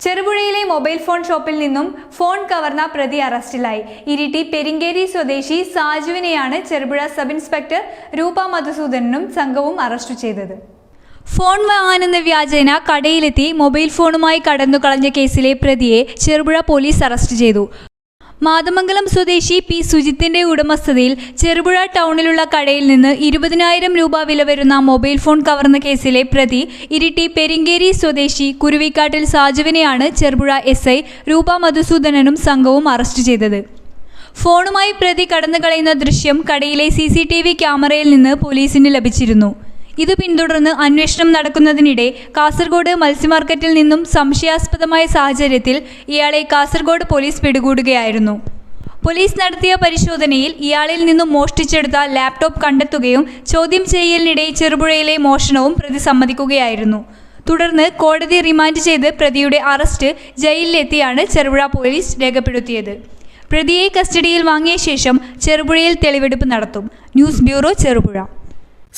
ചെറുപുഴയിലെ mobile phone ഷോപ്പിൽ നിന്നും phone കവർന്ന പ്രതി അറസ്റ്റിലായി. ഇരിട്ടി പെരിങ്കേരി സ്വദേശി സാജുവിനെയാണ് ചെറുപുഴ സബ് ഇൻസ്പെക്ടർ രൂപ മധുസൂദനനും സംഘവും അറസ്റ്റ് ചെയ്തത്. ഫോൺ വാങ്ങാനെന്ന വ്യാജേന കടയിലെത്തി മൊബൈൽ ഫോണുമായി കടന്നുകളഞ്ഞ കേസിലെ പ്രതിയെ ചെറുപുഴ പോലീസ് അറസ്റ്റ് ചെയ്തു. മാതമംഗലം സ്വദേശി പി സുജിത്തിന്റെ ഉടമസ്ഥതയിൽ ചെറുപുഴ ടൗണിലുള്ള കടയിൽ നിന്ന് 20,000 രൂപ വില വരുന്ന മൊബൈൽ ഫോൺ കവർന്ന കേസിലെ പ്രതി ഇരിട്ടി പെരിങ്കേരി സ്വദേശി കുരുവിക്കാട്ടിൽ സാജുവിനെയാണ് ചെറുപുഴ SI രൂപ മധുസൂദനനും സംഘവും അറസ്റ്റ് ചെയ്തത്. ഫോണുമായി പ്രതി കടന്നുകളയുന്ന ദൃശ്യം കടയിലെ CCTV ക്യാമറയിൽ നിന്ന് പോലീസിന് ലഭിച്ചിരുന്നു. ഇത് പിന്തുടർന്ന് അന്വേഷണം നടക്കുന്നതിനിടെ കാസർഗോഡ് മത്സ്യമാർക്കറ്റിൽ നിന്നും സംശയാസ്പദമായ സാഹചര്യത്തിൽ ഇയാളെ കാസർഗോഡ് പോലീസ് പിടികൂടുകയായിരുന്നു. പോലീസ് നടത്തിയ പരിശോധനയിൽ ഇയാളിൽ നിന്നും മോഷ്ടിച്ചെടുത്ത ലാപ്ടോപ്പ് കണ്ടെത്തുകയും ചോദ്യം ചെയ്യലിനിടെ ചെറുപുഴയിലെ മോഷണവും പ്രതി സമ്മതിക്കുകയായിരുന്നു. തുടർന്ന് കോടതി റിമാൻഡ് ചെയ്ത് പ്രതിയുടെ അറസ്റ്റ് ജയിലിലെത്തിയാണ് ചെറുപുഴ പോലീസ് രേഖപ്പെടുത്തിയത്. പ്രതിയെ കസ്റ്റഡിയിൽ വാങ്ങിയ ശേഷം ചെറുപുഴയിൽ തെളിവെടുപ്പ് നടത്തും. News bureau, Cherupuzha.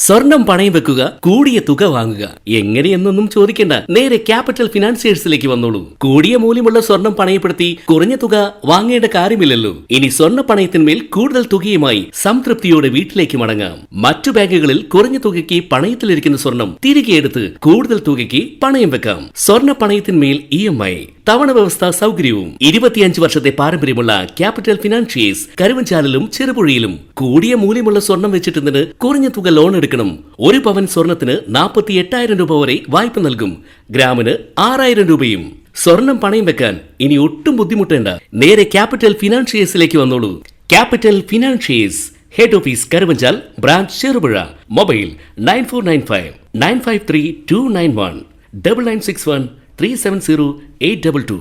സ്വർണം പണയം വെക്കുക, കൂടിയ തുക വാങ്ങുക, എങ്ങനെയെന്നൊന്നും ചോദിക്കേണ്ട. നേരെ ക്യാപിറ്റൽ ഫിനാൻസിയേഴ്സിലേക്ക് വന്നോളൂ. കൂടിയ മൂല്യമുള്ള സ്വർണം പണയപ്പെടുത്തി കുറഞ്ഞ തുക വാങ്ങേണ്ട കാര്യമില്ലല്ലോ. ഇനി സ്വർണ്ണ പണയത്തിന്മേൽ കൂടുതൽ തുകയുമായി സംതൃപ്തിയോടെ വീട്ടിലേക്ക് മടങ്ങാം. മറ്റു ബാങ്കുകളിൽ കുറഞ്ഞ തുകയ്ക്ക് പണയത്തിലിരിക്കുന്ന സ്വർണം തിരികെ എടുത്ത് കൂടുതൽ തുകയ്ക്ക് പണയം വെക്കാം. സ്വർണ്ണ പണയത്തിന്മേൽ EMI തവണ വ്യവസ്ഥ സൗകര്യവും 25 വർഷത്തെ പാരമ്പര്യമുള്ള ക്യാപിറ്റൽ ഫിനാൻഷിയേഴ്സ് കരുവഞ്ചാലിലും ചെറുപുഴയിലും. കൂടിയ മൂല്യമുള്ള സ്വർണം വെച്ചിട്ടുന്നതിന് കുറഞ്ഞ തുക ലോൺ എടുക്കണം. 1 പവൻ സ്വർണത്തിന് 48,000 രൂപ വരെ വായ്പ നൽകും. ഗ്രാമിന് 6,000 രൂപയും. സ്വർണം പണയം വെക്കാൻ ഇനി ഒട്ടും ബുദ്ധിമുട്ടേണ്ട. നേരെ ക്യാപിറ്റൽ ഫിനാൻഷിയേഴ്സിലേക്ക് വന്നോളൂ. Capital financiers, head office Karuvanchal, branch Cherupuzha. Mobile 9495 953 291 9961 370 822.